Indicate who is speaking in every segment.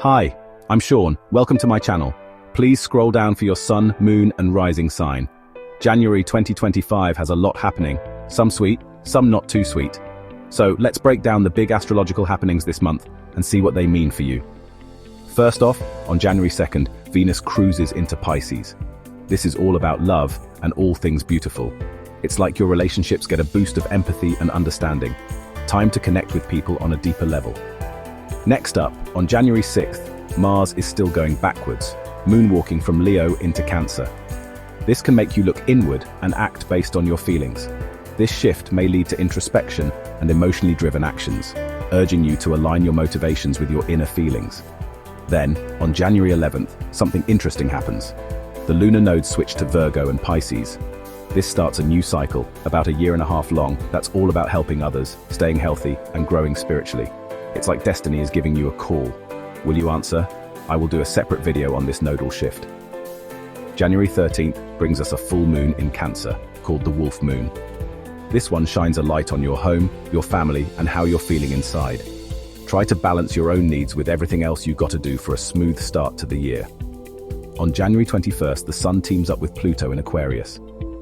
Speaker 1: Hi, I'm Sean. Welcome to my channel. Please scroll down for your sun, moon, and rising sign. January 2025 has a lot happening. Some sweet, some not too sweet. So let's break down the big astrological happenings this month and see what they mean for you. First off, on January 2nd, Venus cruises into Pisces. This is all about love and all things beautiful. It's like your relationships get a boost of empathy and understanding. Time to connect with people on a deeper level. Next up, on January 6th, Mars is still going backwards, moonwalking from Leo into Cancer. This can make you look inward and act based on your feelings. This shift may lead to introspection and emotionally driven actions, urging you to align your motivations with your inner feelings. Then, on January 11th, something interesting happens. The lunar nodes switch to Virgo and Pisces. This starts a new cycle, about a year and a half long, that's all about helping others, staying healthy, and growing spiritually. It's like destiny is giving you a call. Will you answer? I will do a separate video on this nodal shift. January 13th brings us a full moon in Cancer, called the Wolf Moon. This one shines a light on your home, your family, and how you're feeling inside. Try to balance your own needs with everything else you've got to do for a smooth start to the year. On January 21st, the Sun teams up with Pluto in Aquarius.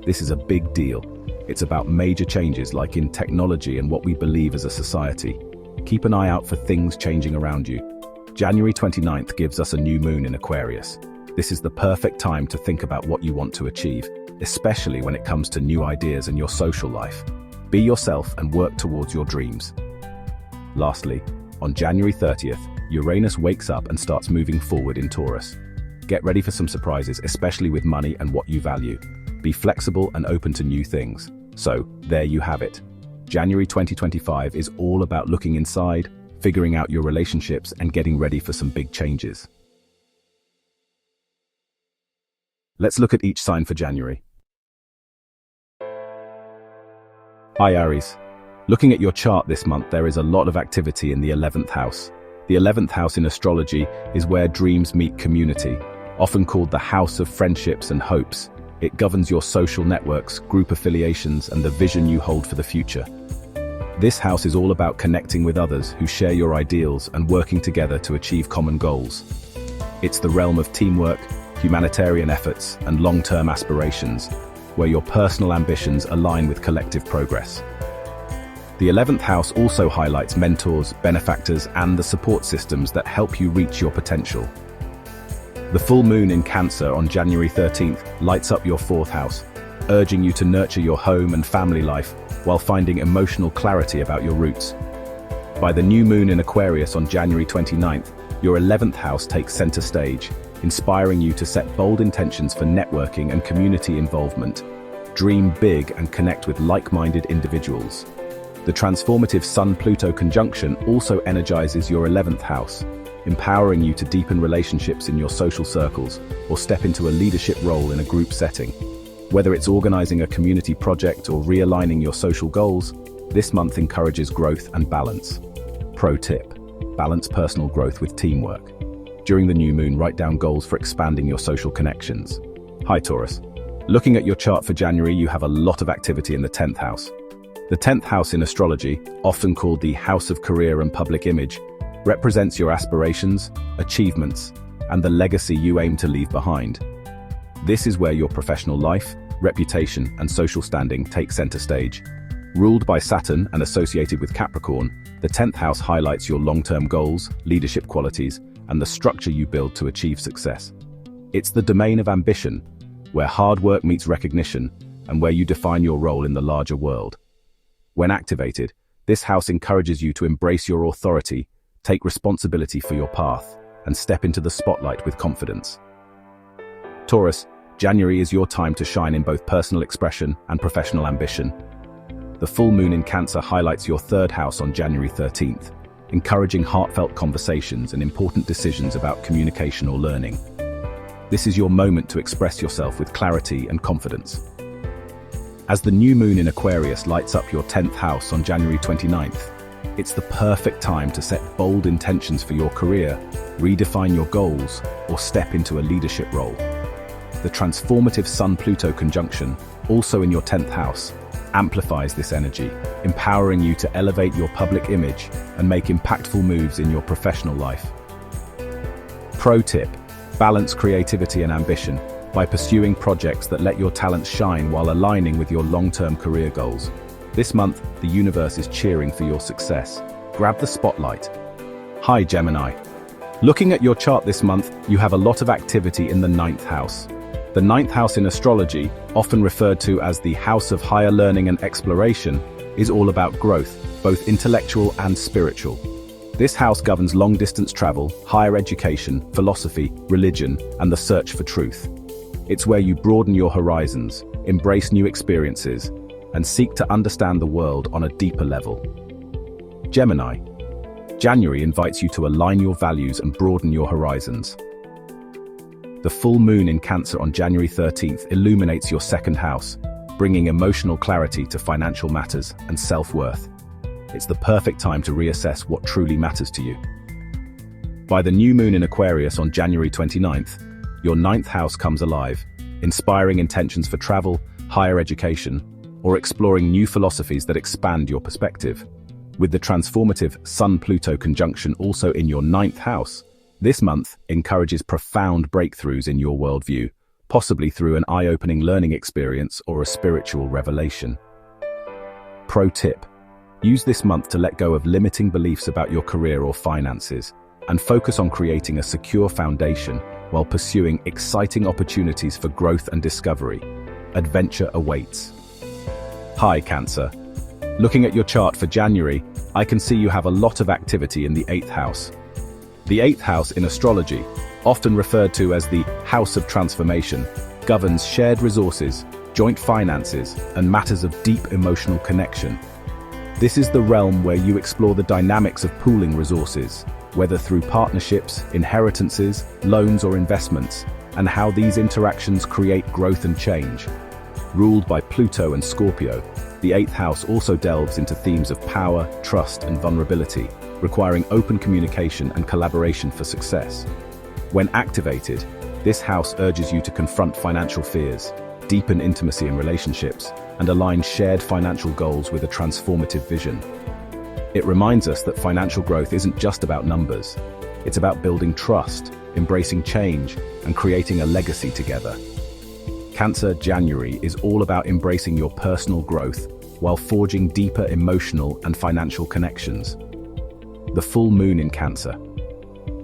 Speaker 1: This is a big deal. It's about major changes like in technology and what we believe as a society. Keep an eye out for things changing around you. January 29th gives us a new moon in Aquarius. This is the perfect time to think about what you want to achieve, especially when it comes to new ideas and your social life. Be yourself and work towards your dreams. Lastly, on January 30th, Uranus wakes up and starts moving forward in Taurus. Get ready for some surprises, especially with money and what you value. Be flexible and open to new things. So, there you have it. January 2025 is all about looking inside, figuring out your relationships, and getting ready for some big changes. Let's look at each sign for January. Hi Aries. Looking at your chart this month, there is a lot of activity in the 11th house. The 11th house in astrology is where dreams meet community, often called the house of friendships and hopes. It governs your social networks, group affiliations, and the vision you hold for the future. This house is all about connecting with others who share your ideals and working together to achieve common goals. It's the realm of teamwork, humanitarian efforts, and long-term aspirations, where your personal ambitions align with collective progress. The 11th house also highlights mentors, benefactors, and the support systems that help you reach your potential. The full moon in Cancer on January 13th lights up your 4th house, urging you to nurture your home and family life while finding emotional clarity about your roots. By the new moon in Aquarius on January 29th, your 11th house takes center stage, inspiring you to set bold intentions for networking and community involvement. Dream big and connect with like-minded individuals. The transformative Sun-Pluto conjunction also energizes your 11th house, empowering you to deepen relationships in your social circles or step into a leadership role in a group setting. Whether it's organizing a community project or realigning your social goals, this month encourages growth and balance. Pro tip: balance personal growth with teamwork. During the new moon, write down goals for expanding your social connections. Hi Taurus. Looking at your chart for January, you have a lot of activity in the 10th house. The 10th house in astrology, often called the house of career and public image, represents your aspirations, achievements, and the legacy you aim to leave behind. This is where your professional life, reputation, and social standing take center stage. Ruled by Saturn and associated with Capricorn, the 10th house highlights your long-term goals, leadership qualities, and the structure you build to achieve success. It's the domain of ambition, where hard work meets recognition, and where you define your role in the larger world. When activated, this house encourages you to embrace your authority, take responsibility for your path, and step into the spotlight with confidence. Taurus, January is your time to shine in both personal expression and professional ambition. The full moon in Cancer highlights your 3rd house on January 13th, encouraging heartfelt conversations and important decisions about communication or learning. This is your moment to express yourself with clarity and confidence. As the new moon in Aquarius lights up your 10th house on January 29th, it's the perfect time to set bold intentions for your career, redefine your goals, or step into a leadership role. The transformative Sun-Pluto conjunction, also in your 10th house, amplifies this energy, empowering you to elevate your public image and make impactful moves in your professional life. Pro tip: balance creativity and ambition by pursuing projects that let your talents shine while aligning with your long-term career goals. This month, the universe is cheering for your success. Grab the spotlight. Hi Gemini. Looking at your chart this month, you have a lot of activity in the 9th house. The 9th house in astrology, often referred to as the house of higher learning and exploration, is all about growth, both intellectual and spiritual. This house governs long-distance travel, higher education, philosophy, religion, and the search for truth. It's where you broaden your horizons, embrace new experiences, and seek to understand the world on a deeper level. Gemini. January invites you to align your values and broaden your horizons. The full moon in Cancer on January 13th illuminates your 2nd house, bringing emotional clarity to financial matters and self-worth. It's the perfect time to reassess what truly matters to you. By the new moon in Aquarius on January 29th, your 9th house comes alive, inspiring intentions for travel, higher education, or exploring new philosophies that expand your perspective. With the transformative Sun-Pluto conjunction also in your 9th house, this month encourages profound breakthroughs in your worldview, possibly through an eye-opening learning experience or a spiritual revelation. Pro tip: use this month to let go of limiting beliefs about your career or finances, and focus on creating a secure foundation while pursuing exciting opportunities for growth and discovery. Adventure awaits. Hi Cancer. Looking at your chart for January, I can see you have a lot of activity in the 8th house. The 8th house in astrology, often referred to as the house of transformation, governs shared resources, joint finances, and matters of deep emotional connection. This is the realm where you explore the dynamics of pooling resources, whether through partnerships, inheritances, loans, or investments, and how these interactions create growth and change. Ruled by Pluto and Scorpio, the 8th house also delves into themes of power, trust, and vulnerability, requiring open communication and collaboration for success. When activated, this house urges you to confront financial fears, deepen intimacy in relationships, and align shared financial goals with a transformative vision. It reminds us that financial growth isn't just about numbers. It's about building trust, embracing change, and creating a legacy together. Cancer January is all about embracing your personal growth while forging deeper emotional and financial connections. The full moon in Cancer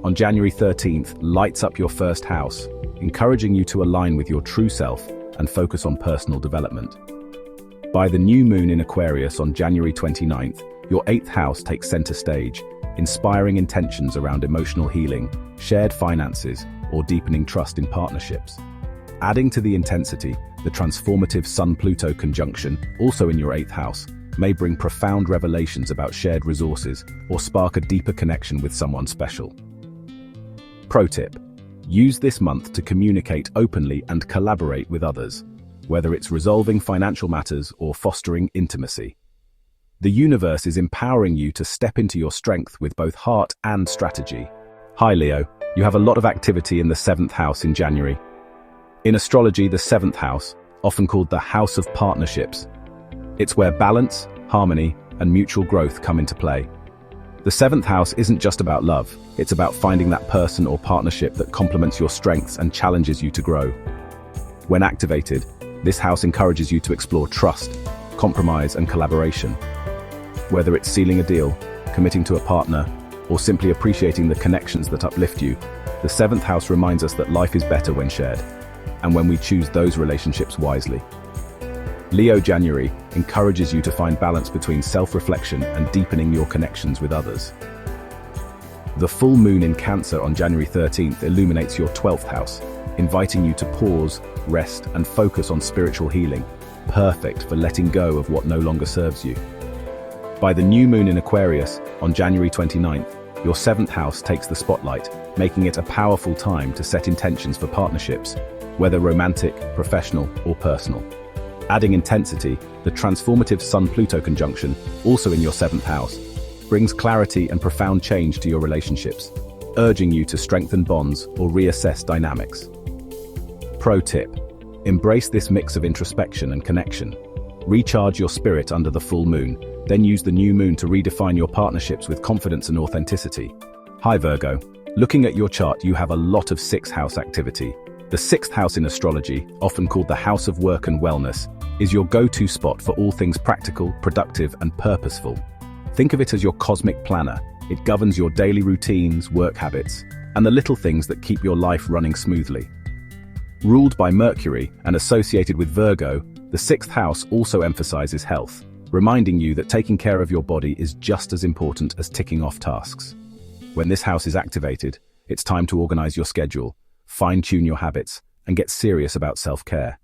Speaker 1: on January 13th lights up your 1st house, encouraging you to align with your true self and focus on personal development. By the new moon in Aquarius on January 29th, your 8th house takes center stage, inspiring intentions around emotional healing, shared finances, or deepening trust in partnerships. Adding to the intensity, the transformative Sun-Pluto conjunction, also in your 8th house, may bring profound revelations about shared resources or spark a deeper connection with someone special. Pro tip: use this month to communicate openly and collaborate with others, whether it's resolving financial matters or fostering intimacy. The universe is empowering you to step into your strength with both heart and strategy. Hi Leo, you have a lot of activity in the 7th house in January. In astrology, the 7th house, often called the house of partnerships, it's where balance, harmony, and mutual growth come into play. The 7th house isn't just about love, it's about finding that person or partnership that complements your strengths and challenges you to grow. When activated, this house encourages you to explore trust, compromise, and collaboration. Whether it's sealing a deal, committing to a partner, or simply appreciating the connections that uplift you, the 7th house reminds us that life is better when shared, and when we choose those relationships wisely. Leo January encourages you to find balance between self-reflection and deepening your connections with others. The full moon in Cancer on January 13th illuminates your 12th house, inviting you to pause, rest, and focus on spiritual healing, perfect for letting go of what no longer serves you. By the new moon in Aquarius on January 29th, your 7th house takes the spotlight, making it a powerful time to set intentions for partnerships, whether romantic, professional, or personal. Adding intensity, the transformative Sun-Pluto conjunction, also in your 7th house, brings clarity and profound change to your relationships, urging you to strengthen bonds or reassess dynamics. Pro tip: embrace this mix of introspection and connection. Recharge your spirit under the full moon, then use the new moon to redefine your partnerships with confidence and authenticity. Hi Virgo, Looking at your chart, you have a lot of sixth house activity. The sixth house in astrology, often called the house of work and wellness, is your go-to spot for all things practical, productive, and purposeful. Think of it as your cosmic planner. It governs your daily routines, work habits, and the little things that keep your life running smoothly. Ruled by Mercury and associated with Virgo, the sixth house also emphasizes health, reminding you that taking care of your body is just as important as ticking off tasks. When this house is activated, it's time to organize your schedule, fine-tune your habits, and get serious about self-care.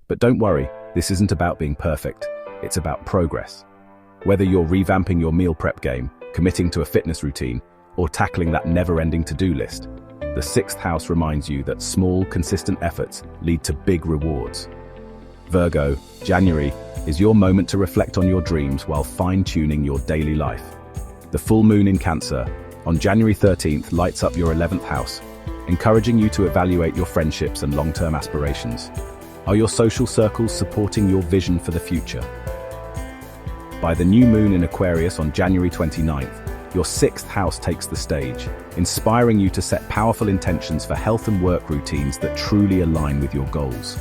Speaker 1: But don't worry, this isn't about being perfect, it's about progress. Whether you're revamping your meal prep game, committing to a fitness routine, or tackling that never-ending to-do list, the sixth house reminds you that small, consistent efforts lead to big rewards. Virgo, January is your moment to reflect on your dreams while fine-tuning your daily life. The full moon in Cancer on January 13th lights up your 11th house, encouraging you to evaluate your friendships and long-term aspirations. Are your social circles supporting your vision for the future? By the new moon in Aquarius on January 29th, your sixth house takes the stage, inspiring you to set powerful intentions for health and work routines that truly align with your goals.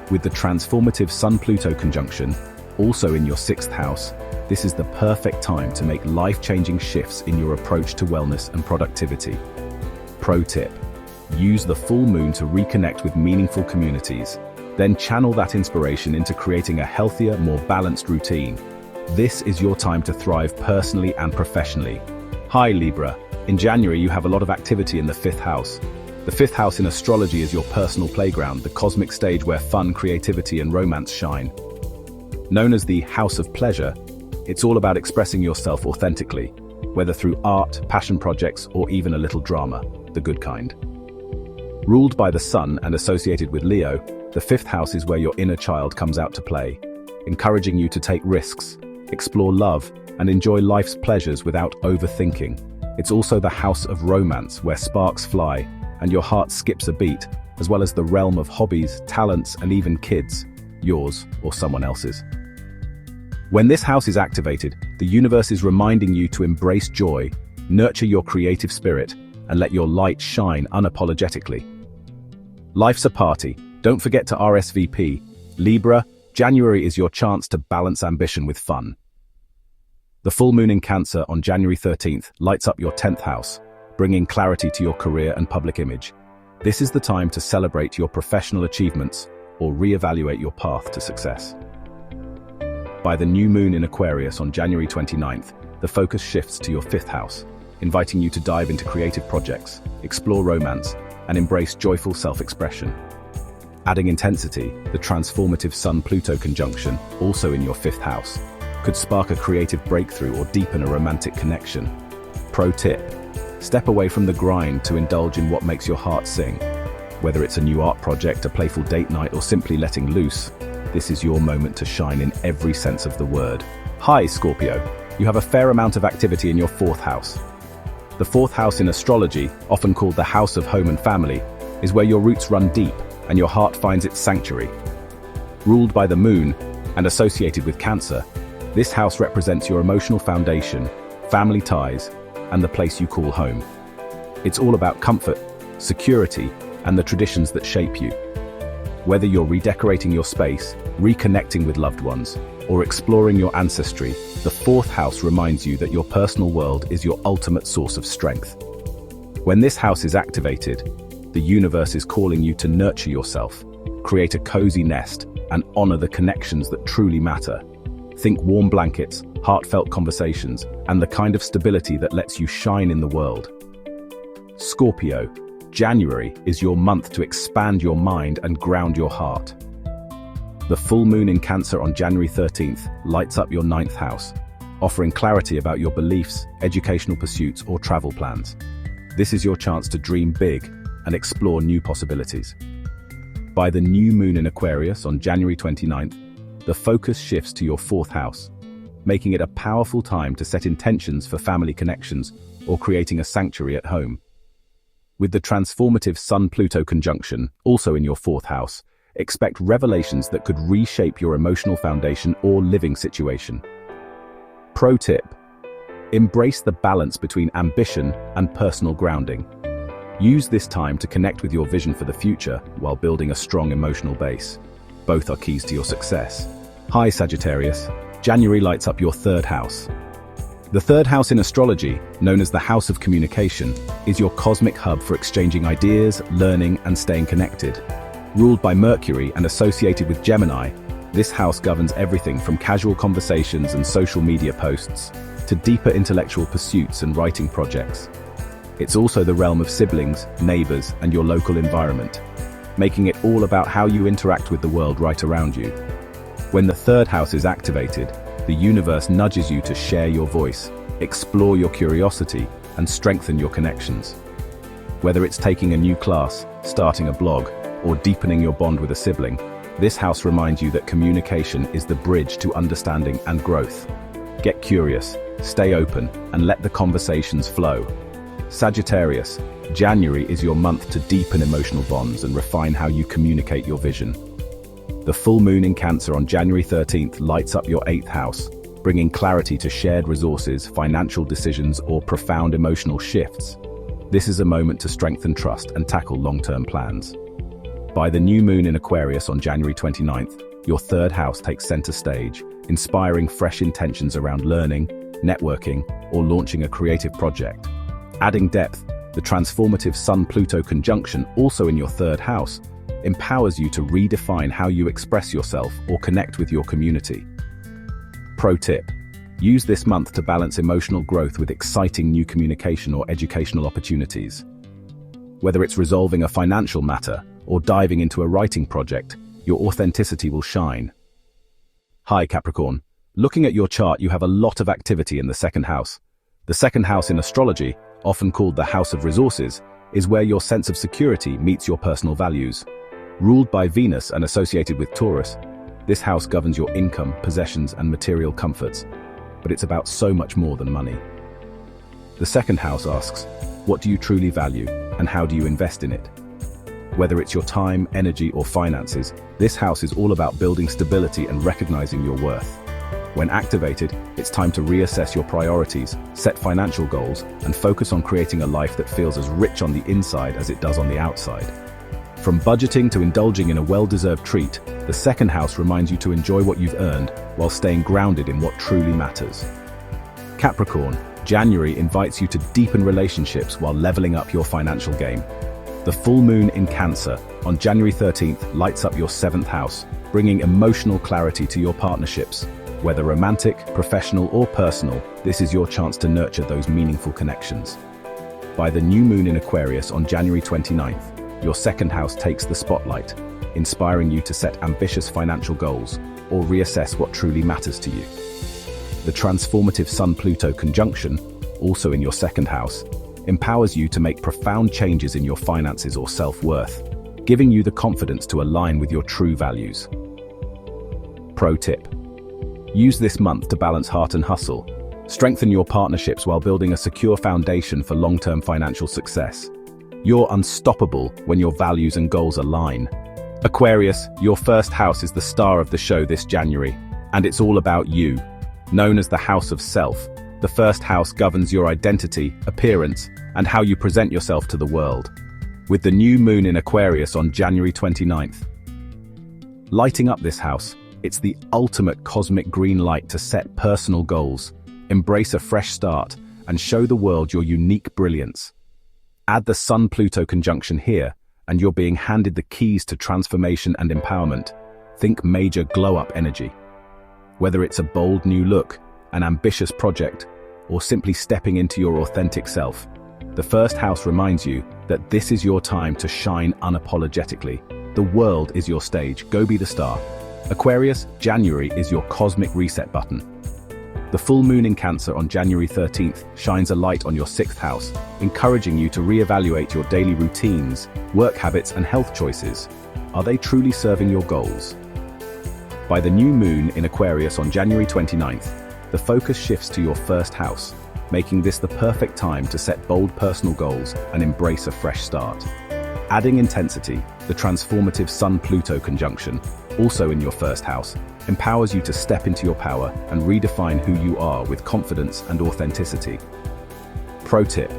Speaker 1: With the transformative Sun-Pluto conjunction, also in your sixth house, this is the perfect time to make life-changing shifts in your approach to wellness and productivity. Pro tip: use the full moon to reconnect with meaningful communities, then channel that inspiration into creating a healthier, more balanced routine. This is your time to thrive personally and professionally. Hi Libra, in January you have a lot of activity in the fifth house. The fifth house in astrology is your personal playground, the cosmic stage where fun, creativity, and romance shine. Known as the house of pleasure, it's all about expressing yourself authentically, whether through art, passion projects, or even a little drama, the good kind. Ruled by the sun and associated with Leo, the fifth house is where your inner child comes out to play, encouraging you to take risks, explore love, and enjoy life's pleasures without overthinking. It's also the house of romance, where sparks fly and your heart skips a beat, as well as the realm of hobbies, talents, and even kids, yours or someone else's. When this house is activated, the universe is reminding you to embrace joy, nurture your creative spirit, and let your light shine unapologetically. Life's a party. Don't forget to RSVP. Libra, January is your chance to balance ambition with fun. The full moon in Cancer on January 13th lights up your 10th house, bringing clarity to your career and public image. This is the time to celebrate your professional achievements or reevaluate your path to success. By the new moon in Aquarius on January 29th, the focus shifts to your fifth house, inviting you to dive into creative projects, explore romance, and embrace joyful self-expression. Adding intensity, the transformative Sun-Pluto conjunction, also in your fifth house, could spark a creative breakthrough or deepen a romantic connection. Pro tip: step away from the grind to indulge in what makes your heart sing. Whether it's a new art project, a playful date night, or simply letting loose, this is your moment to shine in every sense of the word. Hi Scorpio, you have a fair amount of activity in your fourth house. The fourth house in astrology, often called the house of home and family, is where your roots run deep and your heart finds its sanctuary. Ruled by the moon and associated with Cancer, this house represents your emotional foundation, family ties, and the place you call home. It's all about comfort, security, and the traditions that shape you. Whether you're redecorating your space, reconnecting with loved ones, or exploring your ancestry, the fourth house reminds you that your personal world is your ultimate source of strength. When this house is activated, the universe is calling you to nurture yourself, create a cozy nest, and honor the connections that truly matter. Think warm blankets, heartfelt conversations, and the kind of stability that lets you shine in the world. Scorpio, January is your month to expand your mind and ground your heart. The full moon in Cancer on January 13th lights up your 9th house, offering clarity about your beliefs, educational pursuits, or travel plans. This is your chance to dream big and explore new possibilities. By the new moon in Aquarius on January 29th, the focus shifts to your 4th house, making it a powerful time to set intentions for family connections or creating a sanctuary at home. With the transformative Sun-Pluto conjunction, also in your 4th house, expect revelations that could reshape your emotional foundation or living situation. Pro tip: embrace the balance between ambition and personal grounding. Use this time to connect with your vision for the future while building a strong emotional base. Both are keys to your success. Hi Sagittarius, January lights up your third house. The third house in astrology, known as the house of communication, is your cosmic hub for exchanging ideas, learning, and staying connected. Ruled by Mercury and associated with Gemini, this house governs everything from casual conversations and social media posts to deeper intellectual pursuits and writing projects. It's also the realm of siblings, neighbors, and your local environment, making it all about how you interact with the world right around you. When the third house is activated, the universe nudges you to share your voice, explore your curiosity, and strengthen your connections. Whether it's taking a new class, starting a blog, or deepening your bond with a sibling, this house reminds you that communication is the bridge to understanding and growth. Get curious, stay open, and let the conversations flow. Sagittarius, January is your month to deepen emotional bonds and refine how you communicate your vision. The full moon in Cancer on January 13th lights up your 8th house, bringing clarity to shared resources, financial decisions, or profound emotional shifts. This is a moment to strengthen trust and tackle long-term plans. By the new moon in Aquarius on January 29th, your third house takes center stage, inspiring fresh intentions around learning, networking, or launching a creative project. Adding depth, the transformative Sun-Pluto conjunction, also in your third house, empowers you to redefine how you express yourself or connect with your community. Pro tip: use this month to balance emotional growth with exciting new communication or educational opportunities. Whether it's resolving a financial matter or diving into a writing project, your authenticity will shine. Hi Capricorn, looking at your chart, you have a lot of activity in the second house. The second house in astrology, often called the house of resources, is where your sense of security meets your personal values. Ruled by Venus and associated with Taurus, this house governs your income, possessions, and material comforts, but it's about so much more than money. The second house asks, what do you truly value, and how do you invest in it? Whether it's your time, energy, or finances, this house is all about building stability and recognizing your worth. When activated, it's time to reassess your priorities, set financial goals, and focus on creating a life that feels as rich on the inside as it does on the outside. From budgeting to indulging in a well-deserved treat, the second house reminds you to enjoy what you've earned while staying grounded in what truly matters. Capricorn, January invites you to deepen relationships while leveling up your financial game. The full moon in Cancer on January 13th lights up your 7th house, bringing emotional clarity to your partnerships. Whether romantic, professional, or personal, this is your chance to nurture those meaningful connections. By the new moon in Aquarius on January 29th, your second house takes the spotlight, inspiring you to set ambitious financial goals or reassess what truly matters to you. The transformative Sun-Pluto conjunction, also in your second house, empowers you to make profound changes in your finances or self-worth, giving you the confidence to align with your true values. Pro tip: use this month to balance heart and hustle. Strengthen your partnerships while building a secure foundation for long-term financial success. You're unstoppable when your values and goals align. Aquarius, your first house is the star of the show this January, and it's all about you. Known as the house of self, the first house governs your identity, appearance, and how you present yourself to the world. With the new moon in Aquarius on January 29th, lighting up this house, it's the ultimate cosmic green light to set personal goals, embrace a fresh start, and show the world your unique brilliance. Add the Sun-Pluto conjunction here, and you're being handed the keys to transformation and empowerment. Think major glow-up energy. Whether it's a bold new look, an ambitious project, or simply stepping into your authentic self, the first house reminds you that this is your time to shine unapologetically. The world is your stage, go be the star. Aquarius, January is your cosmic reset button. The full moon in Cancer on January 13th shines a light on your 6th house, encouraging you to reevaluate your daily routines, work habits, and health choices. Are they truly serving your goals? By the new moon in Aquarius on January 29th, the focus shifts to your 1st house, making this the perfect time to set bold personal goals and embrace a fresh start. Adding intensity, the transformative Sun-Pluto conjunction, also in your 1st house, empowers you to step into your power and redefine who you are with confidence and authenticity. Pro tip: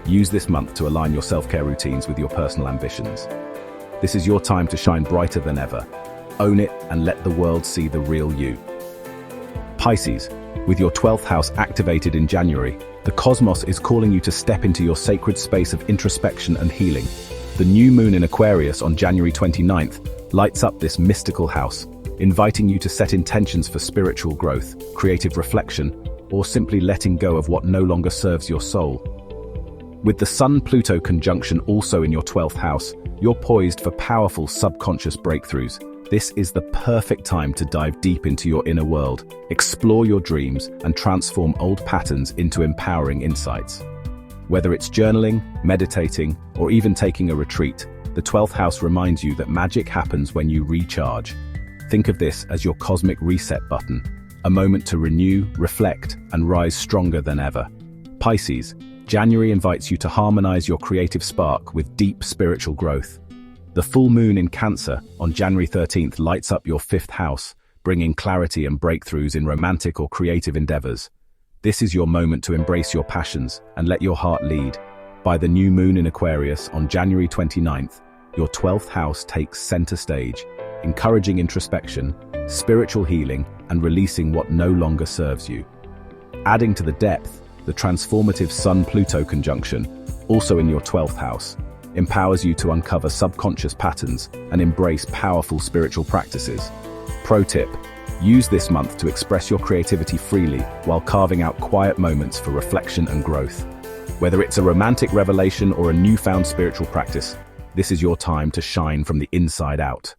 Speaker 1: Use this month to align your self-care routines with your personal ambitions. This is your time to shine brighter than ever. Own it and let the world see the real you. Pisces, with your 12th house activated in January, the cosmos is calling you to step into your sacred space of introspection and healing. The new moon in Aquarius on January 29th lights up this mystical house, inviting you to set intentions for spiritual growth, creative reflection, or simply letting go of what no longer serves your soul. With the Sun-Pluto conjunction also in your 12th house, you're poised for powerful subconscious breakthroughs. This is the perfect time to dive deep into your inner world, explore your dreams, and transform old patterns into empowering insights. Whether it's journaling, meditating, or even taking a retreat, the 12th house reminds you that magic happens when you recharge. Think of this as your cosmic reset button, a moment to renew, reflect, and rise stronger than ever. Pisces, January invites you to harmonize your creative spark with deep spiritual growth. The full moon in Cancer on January 13th lights up your 5th house, bringing clarity and breakthroughs in romantic or creative endeavors. This is your moment to embrace your passions and let your heart lead. By the new moon in Aquarius on January 29th, your 12th house takes center stage, encouraging introspection, spiritual healing, and releasing what no longer serves you. Adding to the depth, the transformative Sun-Pluto conjunction, also in your 12th house, empowers you to uncover subconscious patterns and embrace powerful spiritual practices. Pro tip: use this month to express your creativity freely while carving out quiet moments for reflection and growth. Whether it's a romantic revelation or a newfound spiritual practice, this is your time to shine from the inside out.